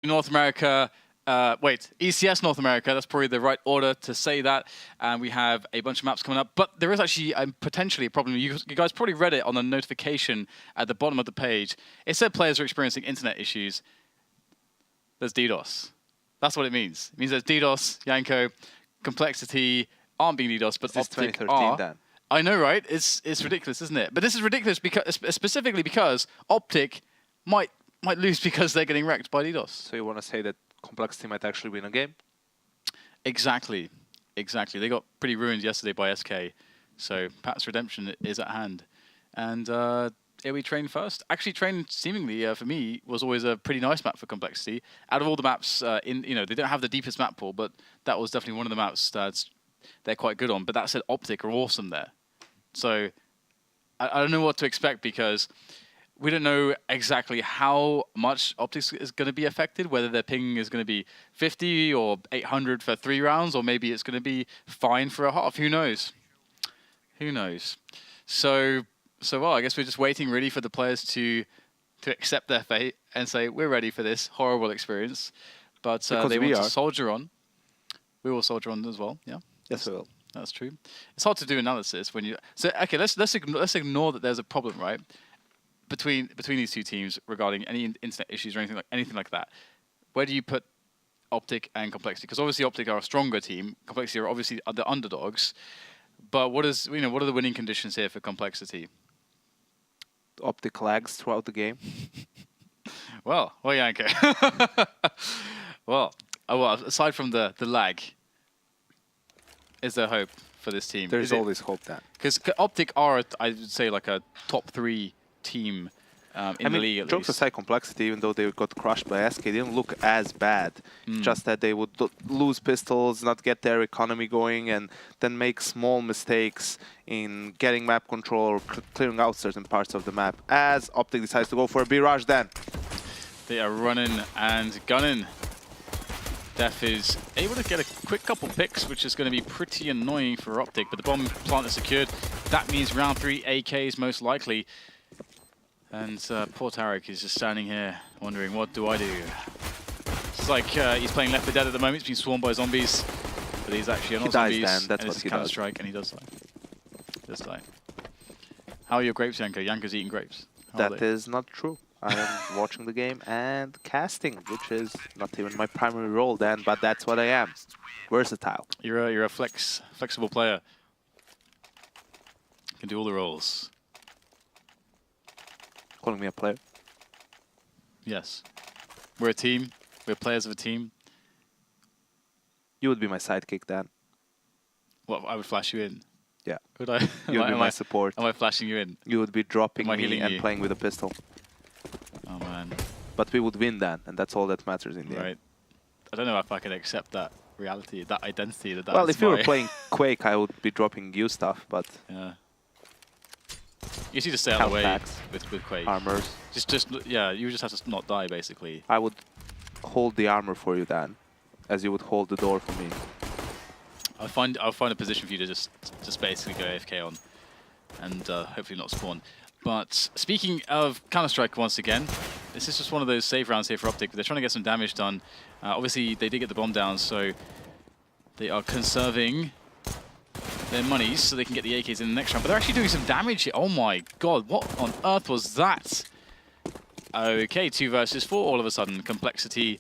North America. Wait, ECS North America, that's probably the right order to say that. And we have a bunch of maps coming up. But there is actually potentially a problem. You guys probably read it on the notification at the bottom of the page. It said players are experiencing internet issues. There's DDoS. That's what it means. It means there's DDoS, Yanko, Complexity aren't being DDoS, but Optic are. Dan. I know, right? It's ridiculous, isn't it? But this is ridiculous because specifically because Optic might lose because they're getting wrecked by DDoS. So you want to say that Complexity might actually win a game? Exactly. They got pretty ruined yesterday by SK. So Pat's redemption is at hand. And here we train first. Actually, train seemingly for me was always a pretty nice map for Complexity. Out of all the maps, they don't have the deepest map pool, but that was definitely one of the maps that they're quite good on. But that said, Optic are awesome there. So I don't know what to expect because we don't know exactly how much Optic is going to be affected, whether their ping is going to be 50 or 800 for 3 rounds, or maybe it's going to be fine for a half. Who knows? Who knows? So well, I guess we're just waiting really for the players to accept their fate and say, we're ready for this horrible experience. But they want to soldier on. We will soldier on as well, yeah? Yes, we will. That's true. It's hard to do analysis when you... So, okay, let's ignore that there's a problem, right? Between these two teams regarding any internet issues or anything like that. Where do you put Optic and Complexity? Because obviously Optic are a stronger team. Complexity are obviously the underdogs. But what are the winning conditions here for Complexity? Optic lags throughout the game. well, Yanko. well, aside from the lag, is there hope for this team? There's always hope, Dan. Because Optic are, I would say, like a top 3 team in the league, at jokes least. aside, Complexity, even though they got crushed by SK, didn't look as bad. Just that they would lose pistols, not get their economy going, and then make small mistakes in getting map control or clearing out certain parts of the map. As Optic decides to go for a B-Rush, then. They are running and gunning. Def is able to get a quick couple picks, which is going to be pretty annoying for Optic, but the bomb plant is secured. That means round 3 AKs most likely. And poor Tarek is just standing here wondering, what do I do? It's like he's playing Left 4 Dead at the moment. He's being swarmed by zombies, but he's actually not zombies. Dan. That's what he does. Counter-Strike, and he does die. He does die. How are your grapes, Yanko? Yanko's eating grapes. That is not true. I am watching the game and casting, which is not even my primary role, Dan, but that's what I am. Versatile. You're a flexible player. You can do all the roles. Calling me a player? Yes. We're a team. We're players of a team. You would be my sidekick, Dan. Well, I would flash you in. Yeah. Would I? You would be my support. Am I flashing you in? You would be dropping me and playing with a pistol. Oh, man. But we would win, Dan, and that's all that matters in the end. Right. I don't know if I can accept that reality, that identity. Well, if you were playing Quake, I would be dropping you stuff, but... Yeah. You need to stay out of the way with Quake. Armors. Yeah, you just have to not die, basically. I would hold the armor for you, Dan, as you would hold the door for me. I'll find a position for you to just basically go AFK on, and hopefully not spawn. But speaking of Counter-Strike once again, this is just one of those save rounds here for Optic. They're trying to get some damage done. Obviously, they did get the bomb down, so they are conserving their monies so they can get the AKs in the next round. But they're actually doing some damage here. Oh my god, what on earth was that? Okay, 2 versus 4 all of a sudden. Complexity,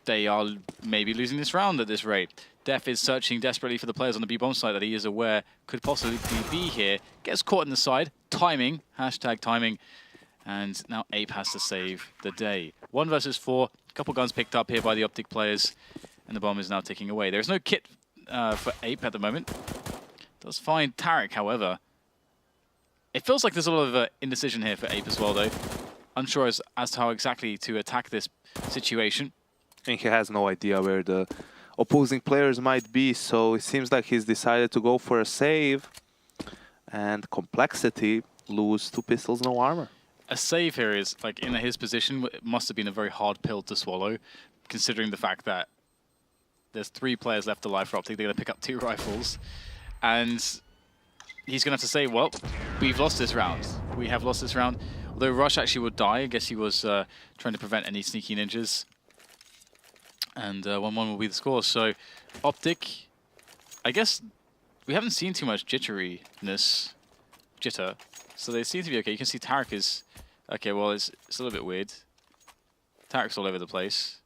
they are maybe losing this round at this rate. Def is searching desperately for the players on the B-bomb side that he is aware could possibly be here. Gets caught in the side. Timing. Hashtag timing. And now Ape has to save the day. 1 versus 4. A couple guns picked up here by the Optic players. And the bomb is now ticking away. There's no kit for Ape at the moment. Does find Tarek, however. It feels like there's a lot of indecision here for Ape as well, though. Unsure as to how exactly to attack this situation. And he has no idea where the opposing players might be, so it seems like he's decided to go for a save. And Complexity lose 2 pistols, no armor. A save here is, like, in his position, it must have been a very hard pill to swallow, considering the fact that there's 3 players left alive for Optic. They're going to pick up 2 rifles. And he's going to have to say, well, we've lost this round. We have lost this round. Although Rush actually would die. I guess he was trying to prevent any sneaky ninjas. And 1-1 will be the score. So Optic, I guess we haven't seen too much jitter. So they seem to be okay. You can see Tarek is... Okay, well, it's a little bit weird. Tarek's all over the place.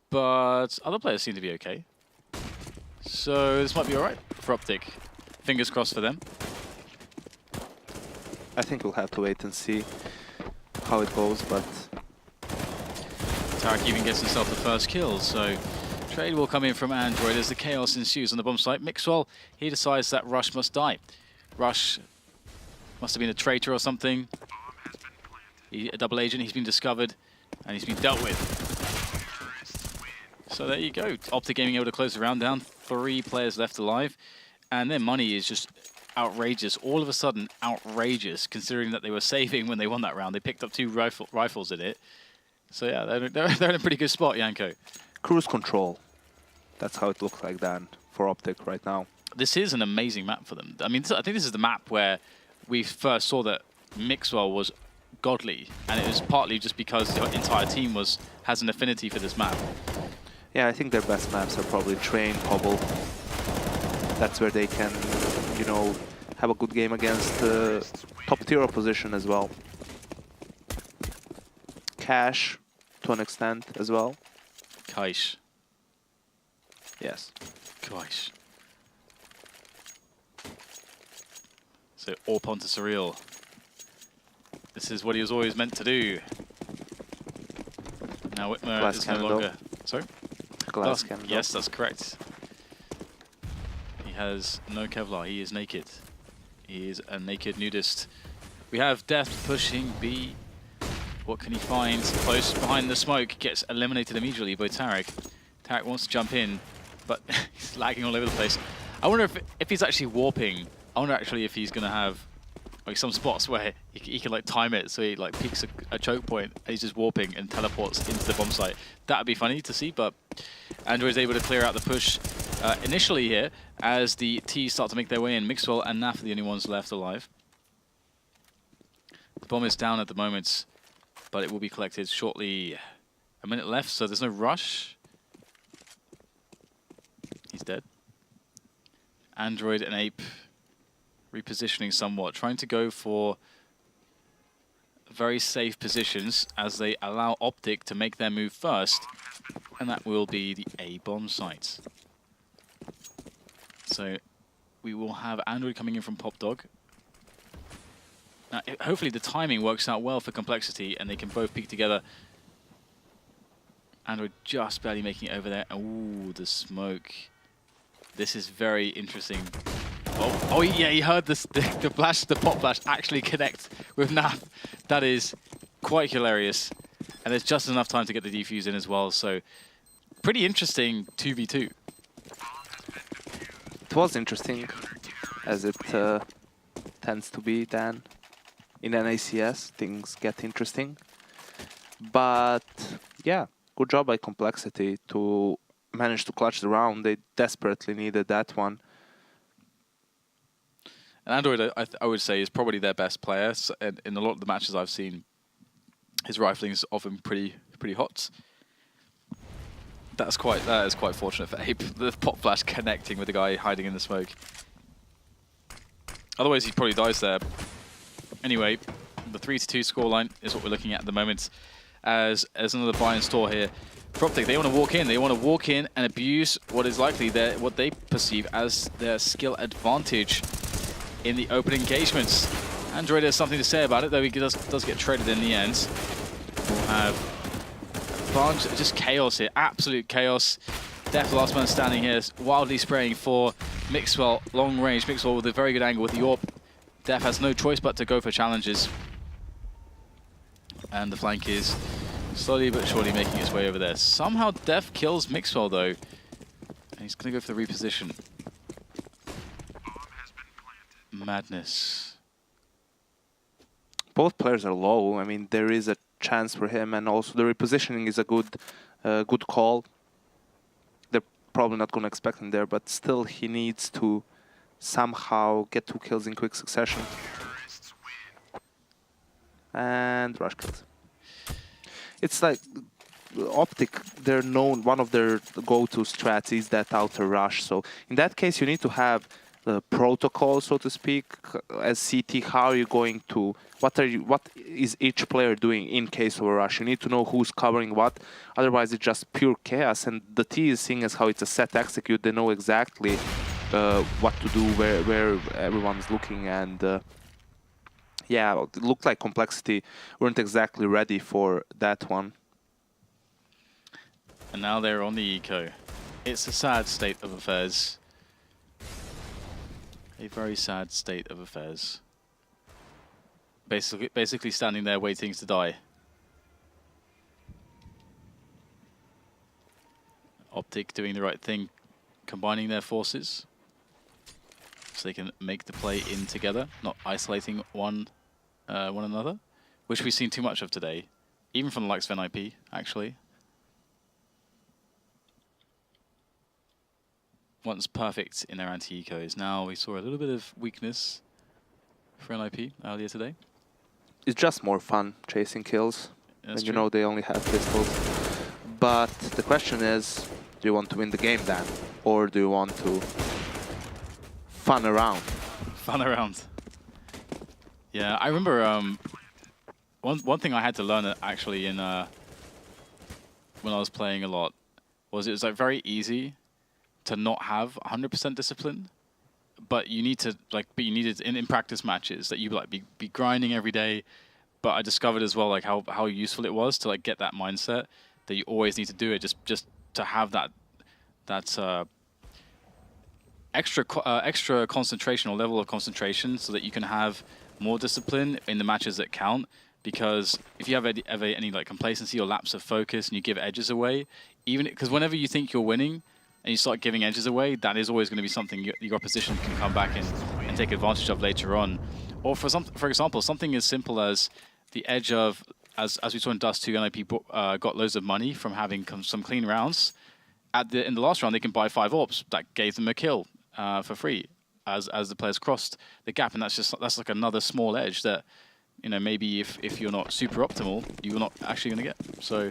But other players seem to be okay. So this might be alright for Optic. Fingers crossed for them. I think we'll have to wait and see how it goes, but... Tarek even gets himself the first kill, so trade will come in from Android as the chaos ensues on the bomb site. Mixwell, he decides that Rush must die. Rush must have been a traitor or something. A double agent, he's been discovered, and he's been dealt with. So there you go. Optic Gaming able to close the round down. 3 players left alive, and their money is just outrageous. All of a sudden, outrageous, considering that they were saving when they won that round. They picked up 2 rifles in it. So yeah, they're in a pretty good spot, Yanko. Cruise control. That's how it looks like, Dan, for Optic right now. This is an amazing map for them. I mean, I think this is the map where we first saw that Mixwell was godly, and it was partly just because the entire team has an affinity for this map. Yeah, I think their best maps are probably Train, coBel. That's where they can, you know, have a good game against top-tier opposition as well. Cash, to an extent, as well. Kaish. Yes. Kaish. So, AWP onto Surreal. This is what he was always meant to do. Now Whitmer is no longer... Sorry? Glass cannon. Yes, that's correct. He has no Kevlar. He is naked. He is a naked nudist. We have Death pushing B. What can he find? Close behind the smoke. Gets eliminated immediately by Tarek. Tarek wants to jump in, but he's lagging all over the place. I wonder if he's actually warping. I wonder actually if he's going to have like some spots where he can like time it so he like peaks a choke point and he's just warping and teleports into the bomb site. That would be funny to see, but Android is able to clear out the push initially here as the T's start to make their way in. Mixwell and Naf are the only ones left alive. The bomb is down at the moment, but it will be collected shortly. A minute left, so there's no rush. He's dead. Android and Ape repositioning somewhat, trying to go for very safe positions as they allow Optic to make their move first, and that will be the A bomb site. So we will have Android coming in from Pop Dog. Now, hopefully the timing works out well for Complexity and they can both peek together. Android just barely making it over there. Ooh, the smoke. This is very interesting. Oh yeah, he heard the flash, the pop flash actually connect with Naf. That is quite hilarious. And there's just enough time to get the defuse in as well. So pretty interesting 2v2. It was interesting, as it tends to be, Dan. In an ECS, things get interesting. But yeah, good job by Complexity to manage to clutch the round. They desperately needed that one. And Android, I would say, is probably their best player. So, in a lot of the matches I've seen, his rifling is often pretty hot. That is quite fortunate for Ape. The pop flash connecting with the guy hiding in the smoke. Otherwise, he probably dies there. Anyway, the 3-2 scoreline is what we're looking at the moment. As another buy and store here. For Optic, they want to walk in. They want to walk in and abuse what is likely what they perceive as their skill advantage in the open engagements. Android has something to say about it, though he does get traded in the end. We'll have a bunch of just chaos here, absolute chaos. Def, last man standing here, wildly spraying for Mixwell, long range. Mixwell with a very good angle with the AWP. Def has no choice but to go for challenges. And the flank is slowly but surely making its way over there. Somehow Def kills Mixwell though. And he's going to go for the reposition. Madness. Both players are low. I mean, there is a chance for him, and also the repositioning is a good call. They're probably not going to expect him there, but still he needs to somehow get 2 kills in quick succession. And rush kills. It's like Optic, they're known, one of their go-to strats is that outer rush. So in that case, you need to have the protocol, so to speak, as CT. How are you going to, what is each player doing in case of a rush? You need to know who's covering what. Otherwise, it's just pure chaos. And the T is seeing as how it's a set execute. They know exactly what to do, where everyone's looking, and yeah, it looked like Complexity weren't exactly ready for that one. And now they're on the eco. It's a sad state of affairs. A very sad state of affairs. Basically standing there waiting to die. Optic doing the right thing, combining their forces so they can make the play in together, not isolating one another, which we've seen too much of today, even from the likes of NIP, actually. Once perfect in their anti-ecos. Now we saw a little bit of weakness for NIP earlier today. It's just more fun chasing kills. That's and true. you know they only have pistols. But the question is, do you want to win the game then? Or do you want to fun around? Fun around. Yeah, I remember one thing I had to learn actually in when I was playing a lot was it was like very easy to not have 100% discipline, but you need to you needed in practice matches that you like be grinding every day. But I discovered as well like how useful it was to like get that mindset that you always need to do it just to have that extra concentration or level of concentration so that you can have more discipline in the matches that count. Because if you have ever any like complacency or lapse of focus and you give edges away, even because whenever you think you're winning and you start giving edges away, that is always going to be something your opposition can come back and take advantage of later on. Or for example, something as simple as the edge of, as we saw in Dust 2, NIP got loads of money from having some clean rounds. In the last round, they can buy 5 AWPs. That gave them a kill for free as the players crossed the gap, and that's like another small edge that, you know, maybe if you're not super optimal, you're not actually going to get. So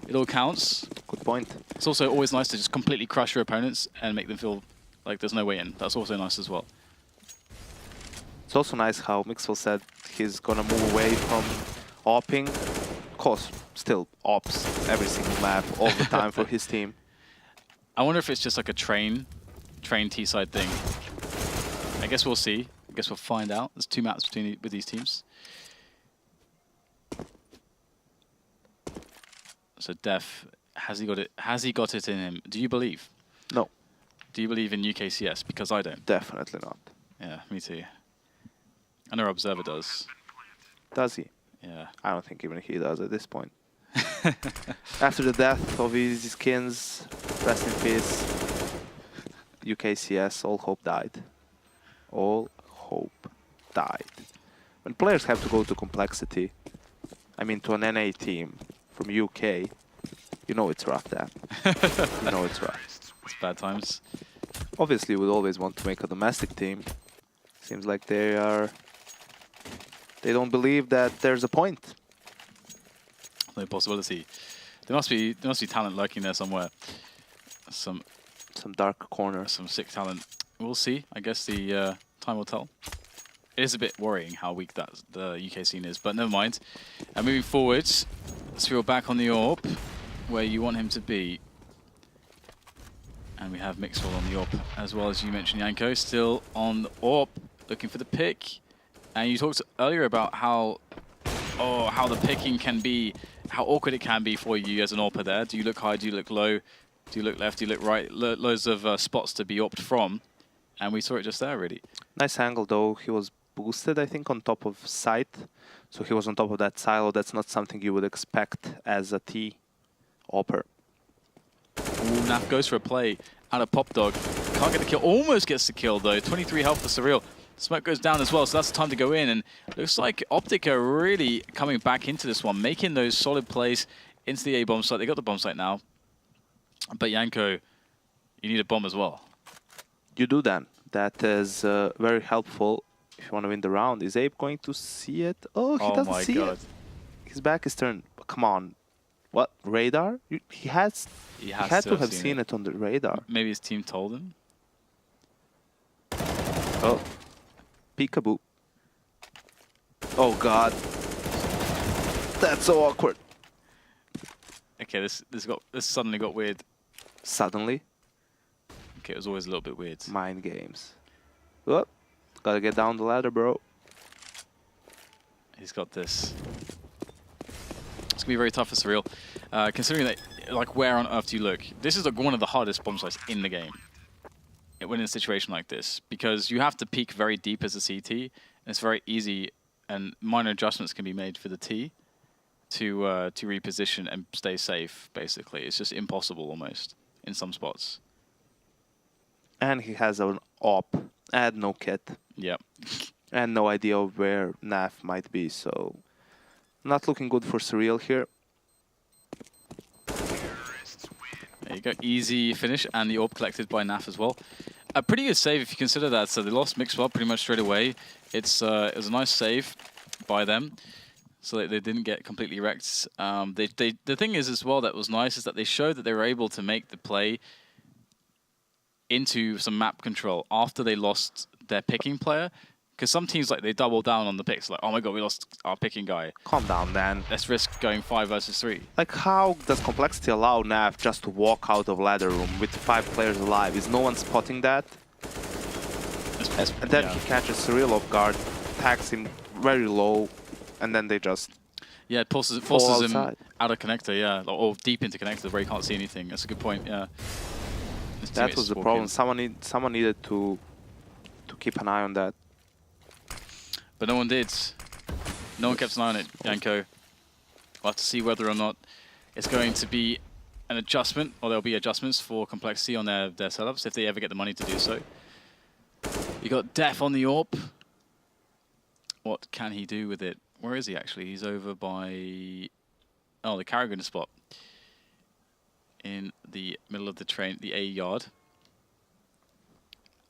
it all counts. Good point. It's also always nice to just completely crush your opponents and make them feel like there's no way in. That's also nice as well. It's also nice how Mixwell said he's gonna move away from opping. Of course, still ops every single map all the time for his team. I wonder if it's just like a train T-side thing. I guess we'll see. I guess we'll find out. There's 2 maps with these teams. So Def, has he got it in him? Do you believe? No. Do you believe in UKCS? Because I don't. Definitely not. Yeah, me too. I know Observer does. Does he? Yeah. I don't think even he does at this point. After the death of Easy Skins, rest in peace, UKCS, all hope died. All hope died. When players have to go to Complexity, I mean to an NA team from UK, you know it's rough there. You know it's rough. It's bad times. Obviously, you would always want to make a domestic team. Seems like they don't believe that there's a point. No possibility. There must be talent lurking there somewhere. Some dark corner. Some sick talent. We'll see. I guess the time will tell. It is a bit worrying how weak the UK scene is, but never mind. And moving forward, Cyril back on the AWP, where you want him to be. And we have Mixwell on the AWP, as well as you mentioned, Yanko, still on the AWP, looking for the pick. And you talked earlier about how the picking can be, how awkward it can be for you as an AWPer there. Do you look high? Do you look low? Do you look left? Do you look right? Loads of spots to be AWPed from. And we saw it just there, really. Nice angle, though. He was boosted, I think, on top of site. So he was on top of that silo. That's not something you would expect as a T AWPer. Ooh, Naf goes for a play out of Pop Dog. Can't get the kill. Almost gets the kill, though. 23 health for Cyril. Smoke goes down as well, so that's the time to go in. And looks like Optic are really coming back into this one, making those solid plays into the A bomb site. They got the bomb site now. But Yanko, you need a bomb as well. You do that. That is very helpful. if you want to win the round. Is Abe going to see it? Oh, he Oh doesn't my see god. it. His back is turned. Come on. What? Radar? He has... He He has had to to have seen it on the radar. Maybe his team told him. Oh. Peekaboo. Oh god. That's so awkward. Okay, this suddenly got weird. Suddenly, Okay, it was always a little bit weird. mind games. Oh, gotta get down the ladder, bro. He's got this. It's gonna be very tough for Surreal, considering that, like, where on earth do you look? This is like one of the hardest bomb sites in the game. When in a situation like this, because you have to peek very deep as a CT, and it's very easy, and minor adjustments can be made for the T to reposition and stay safe. Basically, it's just impossible almost in some spots. And he has an op and no kit. Yep. And no idea of where Naf might be, so not looking good for Surreal here. There you go, easy finish, and the orb collected by Naf as well. A pretty good save if you consider that. So they lost Mixwell pretty much straight away. It was a nice save by them, so they didn't get completely wrecked. The thing is as well that was nice is that they showed that they were able to make the play into some map control after they lost their picking player. Because some teams, like, they double down on the picks. Like, oh my god, we lost our picking guy. Calm down, man. Let's risk going 5 versus 3. Like, how does Complexity allow Naf just to walk out of ladder room with 5 players alive? Is no one spotting that? And then yeah. he catches Surreal off guard, tags him very low, and then they just... Yeah, it forces him out of connector, yeah. Or deep into connector where he can't see anything. That's a good point, yeah. That was the problem. Someone needed to keep an eye on that. But no one did. No one kept an eye on it, Yanko. We'll have to see whether or not it's going to be an adjustment, or there'll be adjustments for Complexity on their setups if they ever get the money to do so. You got Def on the AWP. What can he do with it? Where is he actually? He's over by... Oh, the Carrigan spot. In the middle of the train, the A yard.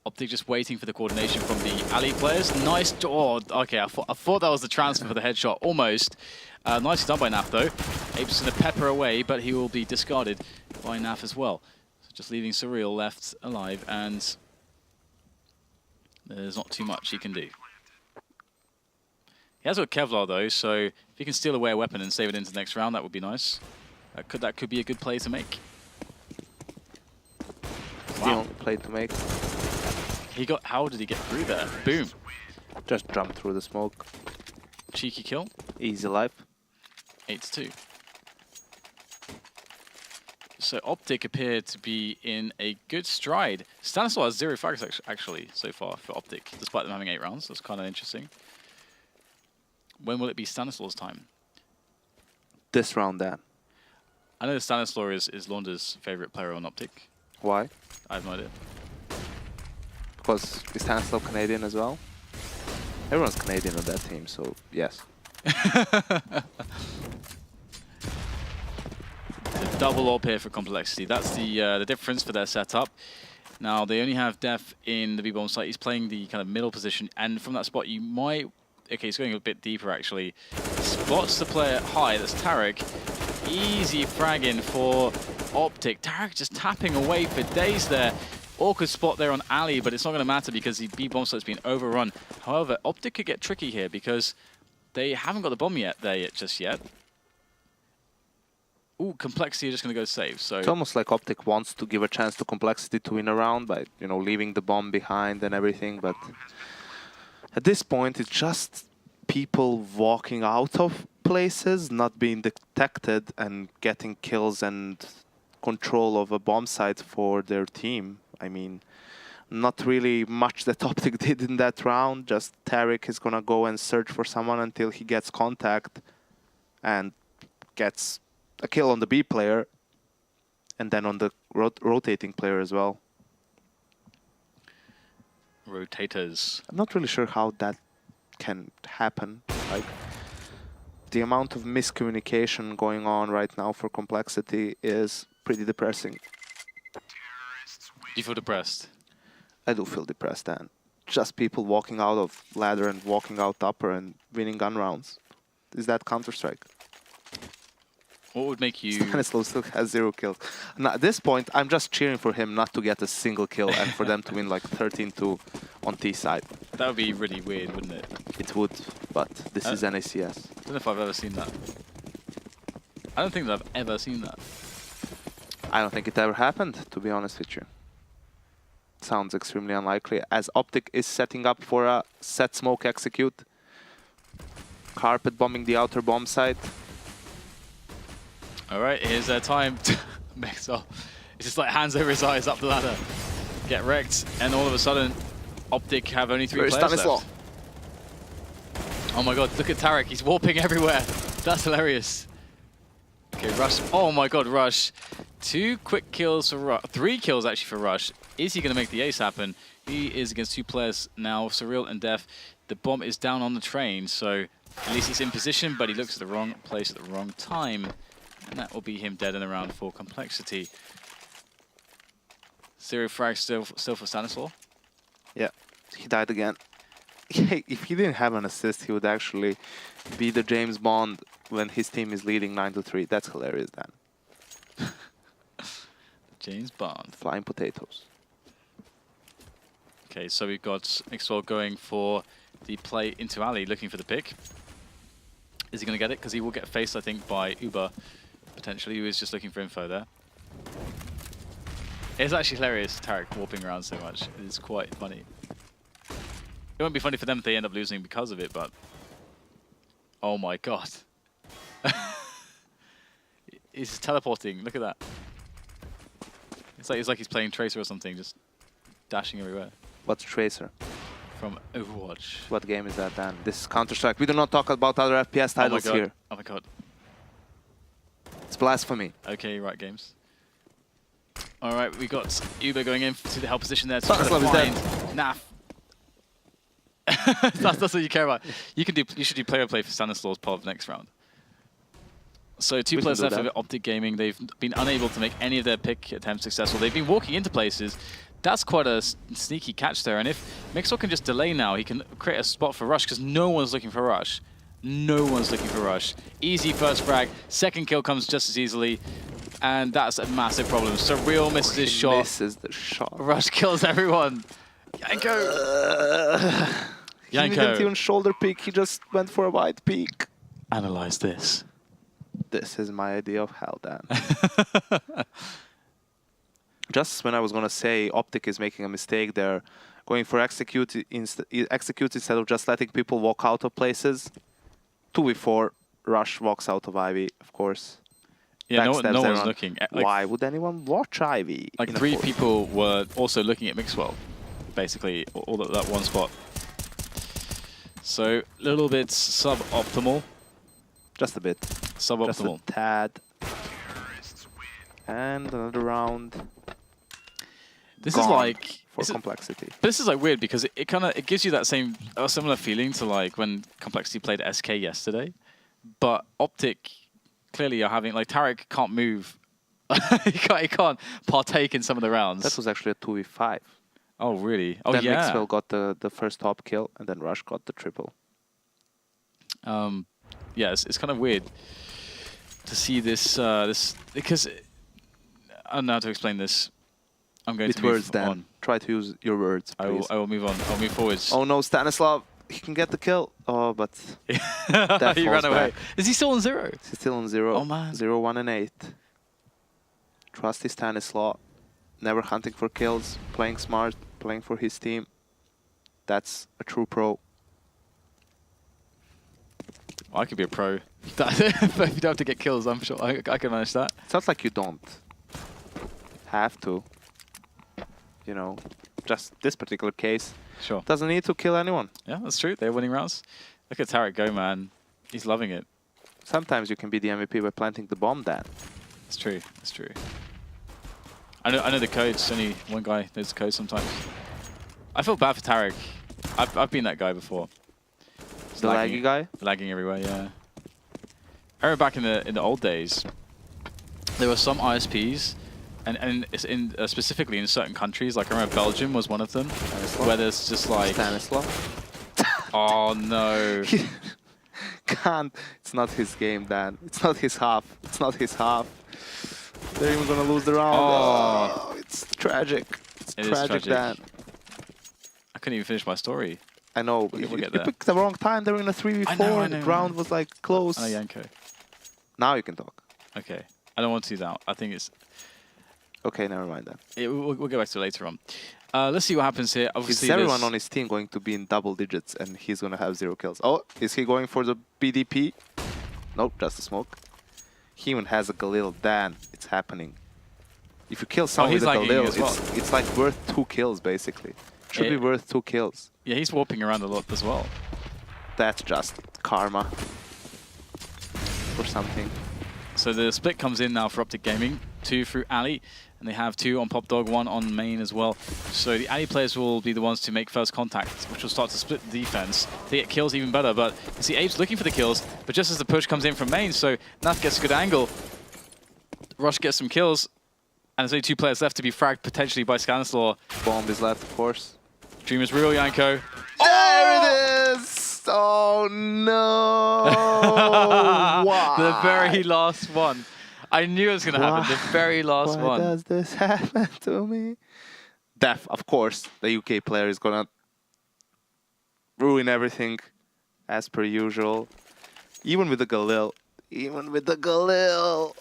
Optic just waiting for the coordination from the alley players. Nice. Oh, okay, I thought that was the transfer for the headshot, almost. Nicely done by Naf, though. Ape's going to pepper away, but he will be discarded by Naf as well. So just leaving Surreal left alive, and there's not too much he can do. He has got Kevlar, though, so if he can steal away a weapon and save it into the next round, that would be nice. That could be a good play to make. The only play to make. How did he get through there? Boom. Just jump through the smoke. Cheeky kill. Easy life. 8-2. So Optic appeared to be in a good stride. Stanislaw has 0 frags actually so far for Optic, despite them having 8 rounds. That's kind of interesting. When will it be Stanislaw's time? This round, then. I know Stanislaw is Launder's favorite player on Optic. Why? I have no idea. Because is Stanislaw Canadian as well? Everyone's Canadian on that team, so yes. The double AWP here for Complexity. That's the difference for their setup. Now, they only have Def in the B-bomb site. He's playing the kind of middle position, and from that spot, you might... Okay, he's going a bit deeper, actually. Spots the player high, that's Tarek. Easy fragging for Optic. Tarek just tapping away for days there. Awkward spot there on Ali, but it's not going to matter because the B-bomb site's been overrun. However, Optic could get tricky here because they haven't got the bomb just yet. Ooh, Complexity are just going to go save. So it's almost like Optic wants to give a chance to Complexity to win a round by, you know, leaving the bomb behind and everything, but at this point it's just people walking out of places, not being detected and getting kills and control of a bomb site for their team. I mean, not really much that Optic did in that round. Just Tarek is gonna go and search for someone until he gets contact and gets a kill on the B player and then on the rotating player as well. Rotators. I'm not really sure how that can happen. Like, the amount of miscommunication going on right now for Complexity is pretty depressing. You feel depressed? I do feel depressed, and just people walking out of ladder and walking out upper and winning gun rounds. Is that Counter-Strike? What would make you... Stanislav still has 0 kills. Now, at this point, I'm just cheering for him not to get a single kill and for them to win like 13-2 on T side. That would be really weird, wouldn't it? It would, but this is an ECS. I don't know if I've ever seen that. I don't think that I've ever seen that. I don't think it ever happened, to be honest with you. Sounds extremely unlikely, as Optic is setting up for a set smoke execute. Carpet bombing the outer bomb site. Alright, here's their time. Mexel. It's just like hands over his eyes up the ladder. Get wrecked, and all of a sudden, Optic have only 3 players left. Oh my god, look at Tarek, he's warping everywhere. That's hilarious. Okay, Rush. Oh my god, Rush. 2 quick kills for Rush. 3 kills actually for Rush. Is he going to make the ace happen? He is against 2 players now, Surreal and Def. The bomb is down on the train, so at least he's in position, but he looks at the wrong place at the wrong time. And that will be him dead in the round for Complexity. 0 frag still for Stanislav. Yeah, he died again. If he didn't have an assist, he would actually be the James Bond when his team is leading 9-3. That's hilarious, Dan. James Bond. Flying potatoes. Okay, so we've got Mixwell going for the play into alley, looking for the pick. Is he going to get it? Because he will get faced, I think, by Uber. Potentially, he was just looking for info there. It's actually hilarious, Tarek warping around so much. It is quite funny. It won't be funny for them if they end up losing because of it, but... Oh my god. He's teleporting, look at that. It's like he's playing Tracer or something, just dashing everywhere. What's Tracer? From Overwatch. What game is that, Dan? This is Counter-Strike. We do not talk about other FPS titles here. Oh my god. It's blasphemy. Okay, right, games. Alright, we got Uber going in to the help position there to Stanislav is dead. Naf. That's what you care about. You should do play-by-play for Stanislav's pod next round. So 2 players left of Optic Gaming. They've been unable to make any of their pick attempts successful. They've been walking into places. That's quite a sneaky catch there. And if Mixwell can just delay now, he can create a spot for Rush because no one's looking for Rush. No one's looking for Rush. Easy first frag. Second kill comes just as easily. And that's a massive problem. Surreal misses his shot. Misses the shot. Rush kills everyone. Yanko! He didn't even shoulder peek. He just went for a wide peek. Analyze this. This is my idea of hell, Dan. Just when I was going to say Optic is making a mistake, they're going for execute instead of just letting people walk out of places. 2v4, Rush walks out of Ivy, of course. Yeah, no one's looking. Like, why would anyone watch Ivy? Like 3 people were also looking at Mixwell, basically, all at that one spot. So, a little bit suboptimal. Just a bit. Suboptimal. Just a tad. And another round. This is like for Complexity. But this is like weird because it kind of gives you that a similar feeling to like when Complexity played SK yesterday, but Optic clearly are having like Tarek can't move. he can't partake in some of the rounds. That was actually a 2v5. Oh really? Oh then yeah. Mixwell got the first top kill, and then Rush got the triple. Yeah, it's kind of weird to see this because I don't know how to explain this. I'm going to move on. Try to use your words, please. I will move on. I'll move forwards. Oh no, Stanislav! He can get the kill. Oh, but he ran away. Is he still on 0? He's still on 0. Oh man. 0, 1, and 8. Trusty Stanislav, never hunting for kills, playing smart, playing for his team. That's a true pro. I could be a pro. But if you don't have to get kills, I'm sure I can manage that. Sounds like you don't have to. You know, just this particular case. Sure. Doesn't need to kill anyone. Yeah, that's true. They're winning rounds. Look at Tarek go, man. He's loving it. Sometimes you can be the MVP by planting the bomb, Dan. It's true. It's true. I know the codes. Only one guy knows the code sometimes. I feel bad for Tarek. I've been that guy before. The laggy guy? Lagging everywhere, yeah. I remember back in the old days, there were some ISPs, And it's in specifically in certain countries, like I remember Belgium was one of them, where there's just like Stanislav. oh no. Can't. It's not his game, Dan. It's not his half. It's not his half. They're even gonna lose the round. Oh. It's tragic. It's It is tragic, tragic. Dan. I couldn't even finish my story. I know. We'll You get you there. picked the wrong time. They were in a 3v4. I know, The round was like close. Oh, Yanko. Now you can talk. Okay. I don't want to do that. I think it's... Okay, never mind that. We'll get back to it later on. Let's see what happens here. Obviously, Is everyone on his team going to be in double digits and he's going to have 0 kills? Oh, is he going for the BDP? Nope, just a smoke. He even has a Galil. Dan, it's happening. If you kill someone he's with a lagging Galil, as well. it's like worth 2 kills, basically. Should be worth 2 kills. Yeah, he's warping around a lot as well. That's just karma. Or something. So the split comes in now for Optic Gaming. 2 through Ali, and they have 2 on Popdog, 1 on main as well. So the Ali players will be the ones to make first contact, which will start to split the defense. If they get kills, even better, but you see Abe's looking for the kills, but just as the push comes in from main, so Naf gets a good angle. Rush gets some kills, and there's only 2 players left to be fragged potentially by Scanislaw. Bomb is left, of course. Dream is real, Yanko. There it is! Oh no! Why? The very last one. I knew it was going to happen, the very last Why one. does this happen to me? Def, of course, the UK player is gonna ruin everything as per usual. Even with the Galil. Even with the Galil.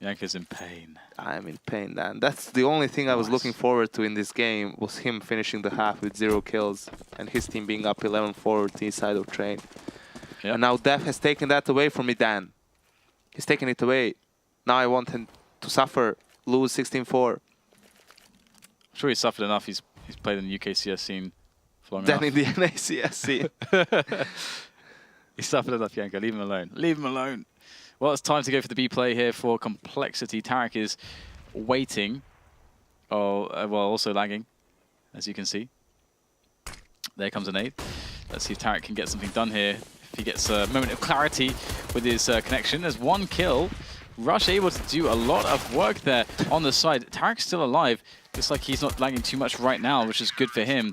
Yanko's in pain. I'm in pain, Dan. That's the only thing I was looking forward to in this game, was him finishing the half with 0 kills and his team being up 11-4 with the side of Train. Yep. And now Def has taken that away from me, Dan. He's taken it away. Now I want him to suffer, lose 16-4. I'm sure he's suffered enough. He's played in the UKCS scene for long Then enough. in the NACS scene. He's suffered enough, Yanko. Leave him alone. Leave him alone. Well, it's time to go for the B play here for Complexity. Tarek is waiting. Oh, well, also lagging, as you can see. There comes a nade. Let's see if Tarek can get something done here. If he gets a moment of clarity with his connection. There's 1 kill. Rush able to do a lot of work there on the side. Tarek's still alive. Looks like he's not lagging too much right now, which is good for him.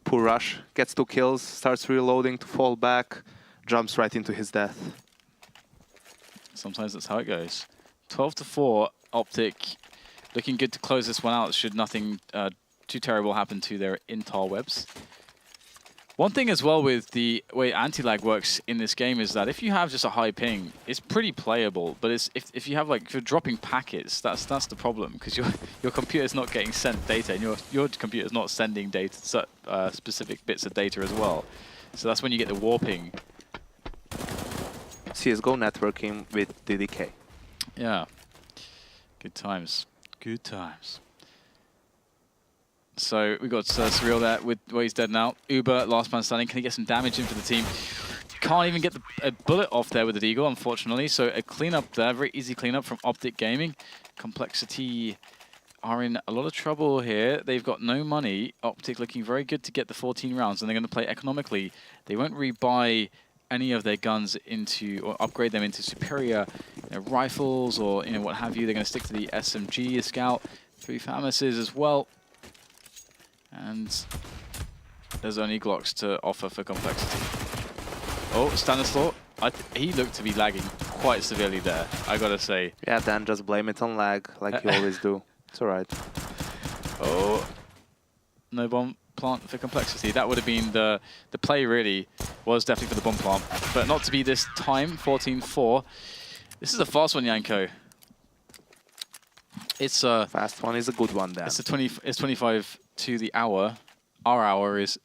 Poor Rush gets 2 kills, starts reloading to fall back, jumps right into his death. Sometimes that's how it goes. 12-4, Optic looking good to close this one out should nothing too terrible happen to their interwebs. One thing as well with the way anti-lag works in this game is that if you have just a high ping, it's pretty playable. But it's, if you have if you're dropping packets, that's the problem, because your computer's not getting sent data, and your computer's not sending data, specific bits of data as well. So that's when you get the warping. CSGO networking with DDK. Yeah. Good times. Good times. So we got Surreal there with he's dead now. Uber, last man standing. Can he get some damage in for the team? Can't even get a bullet off there with the Deagle, unfortunately. So a cleanup there, very easy cleanup from Optic Gaming. Complexity are in a lot of trouble here. They've got no money. Optic looking very good to get the 14 rounds, and they're going to play economically. They won't rebuy any of their guns into, or upgrade them into superior rifles or what have you. They're going to stick to the SMG, a Scout, 3 Famises as well. And there's only Glocks to offer for Complexity. Oh, Stanislaw, he looked to be lagging quite severely there, I gotta say. Yeah, Dan, just blame it on lag, like you always do. It's alright. Oh, no bomb plant for Complexity. That would have been the play, really, was definitely for the bomb plant. But not to be this time, 14-4. This is a fast one, Yanko. It's a fast one is a good one, Dan. It's 25 to the hour. Our hour is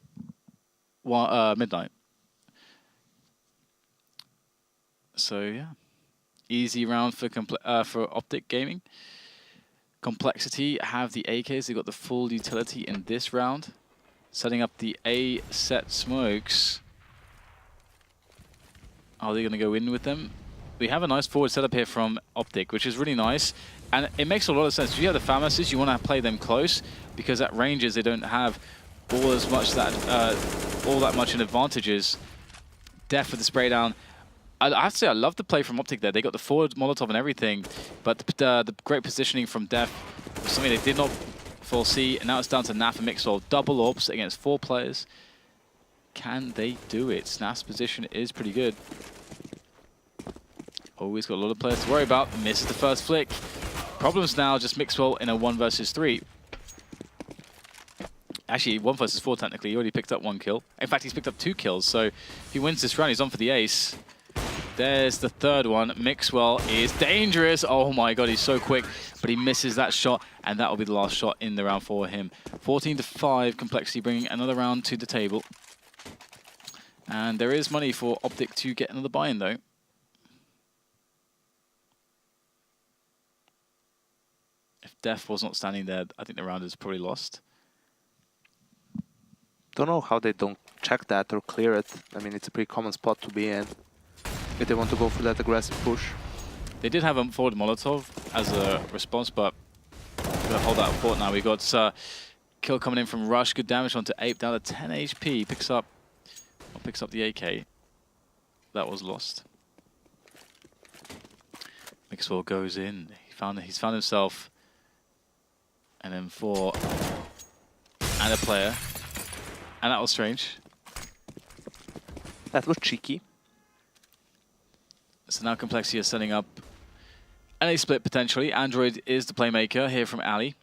midnight. So yeah, easy round for Optic Gaming. Complexity have the AKs. They got the full utility in this round. Setting up the A set smokes. Are they going to go in with them? We have a nice forward setup here from Optic, which is really nice. And it makes a lot of sense. If you have the Famises, you want to play them close, because at ranges they don't have all that much in advantages. Def with the spray down. I have to say, I love the play from Optic there. They got the forward Molotov and everything, but the great positioning from Def was something they did not foresee, and now it's down to Naf and Mixwell. Double orbs against 4 players. Can they do it? Snaf's position is pretty good. Always got a lot of players to worry about. Misses the first flick. Problems now, just Mixwell in a 1 versus 3. Actually, 1 versus 4 technically. He already picked up 1 kill. In fact, he's picked up 2 kills, so if he wins this round, he's on for the ace. There's the third one. Mixwell is dangerous. Oh my god, he's so quick, but he misses that shot, and that will be the last shot in the round for him. 14-5, Complexity bringing another round to the table. And there is money for Optic to get another buy-in, though. If Def was not standing there, I think the round is probably lost. Don't know how they don't check that or clear it. I mean, it's a pretty common spot to be in if they want to go for that aggressive push. They did have a forward Molotov as a response, but we're gonna hold that fort now. We got kill coming in from Rush, good damage onto Ape, down to 10 HP. Picks up the AK. That was lost. Mixwell goes in. He's found himself an M4 and a player. And that was strange. That was cheeky. So now Complexity is setting up an A split potentially. Android is the playmaker here from Ali,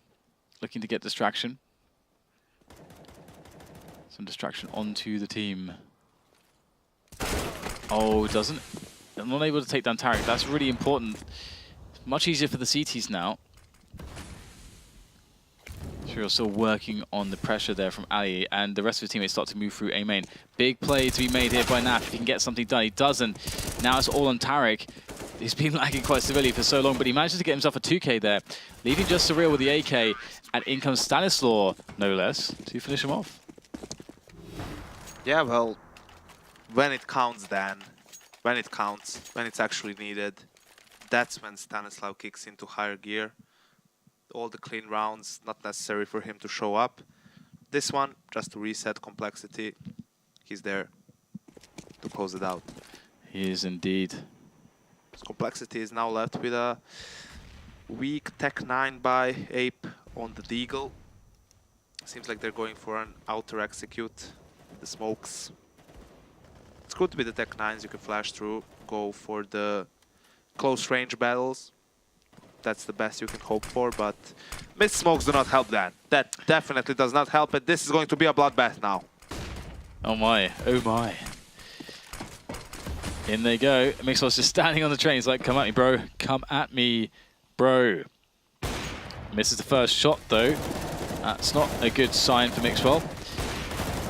looking to get distraction. Some distraction onto the team. Oh, doesn't. I'm not able to take down Tarek. That's really important. Much easier for the CTs now. Shiro still working on the pressure there from Ali, and the rest of his teammates start to move through A main. Big play to be made here by Naf. If he can get something done, he doesn't. Now it's all on Tarek. He's been lagging quite severely for so long, but he manages to get himself a 2K there, leaving just Surreal with the AK, and in comes Stanislaw, no less, to finish him off. Yeah, well, when it counts, Dan, when it counts, when it's actually needed, that's when Stanislaw kicks into higher gear. All the clean rounds, not necessary for him to show up. This one, just to reset Complexity, he's there to close it out. He is indeed. Complexity is now left with a weak Tech 9 by Ape on the Deagle. Seems like they're going for an outer execute. The smokes. It's good to be the Tech 9s, you can flash through, go for the close range battles. That's the best you can hope for, but mid smokes do not help that. That definitely does not help it. This is going to be a bloodbath now. Oh my, oh my. In they go. Mixwell's just standing on the train. He's like, come at me, bro. Come at me, bro. Misses the first shot, though. That's not a good sign for Mixwell.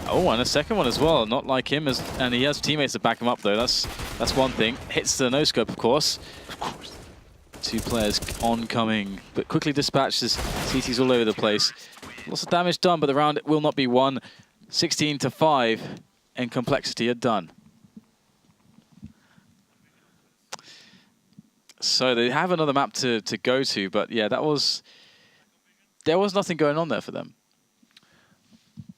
Oh, and a second one as well. Not like him, and he has teammates to back him up, though. That's one thing. Hits the no-scope, of course. Of course. 2 players oncoming, but quickly dispatches. CT's all over the place. Lots of damage done, but the round will not be won. 16-5, and Complexity are done. So they have another map to go to, but yeah, there was nothing going on there for them.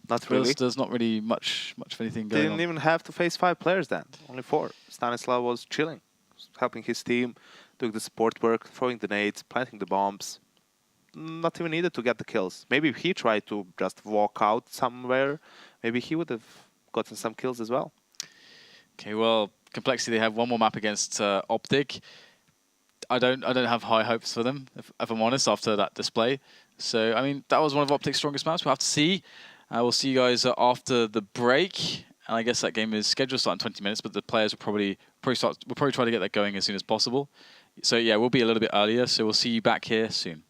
Not really. There's not really much of anything going on. They didn't even have to face 5 players then. Only 4. Stanislaw was chilling, helping his team, doing the support work, throwing the nades, planting the bombs. Not even needed to get the kills. Maybe if he tried to just walk out somewhere, maybe he would have gotten some kills as well. Okay, well, Complexity, they have one more map against Optic. I don't have high hopes for them, if I'm honest, after that display. So, I mean, that was one of Optic's strongest maps. We'll have to see. We'll see you guys after the break. And I guess that game is scheduled to start in 20 minutes, but the players will probably try to get that going as soon as possible. So yeah, we'll be a little bit earlier, so we'll see you back here soon.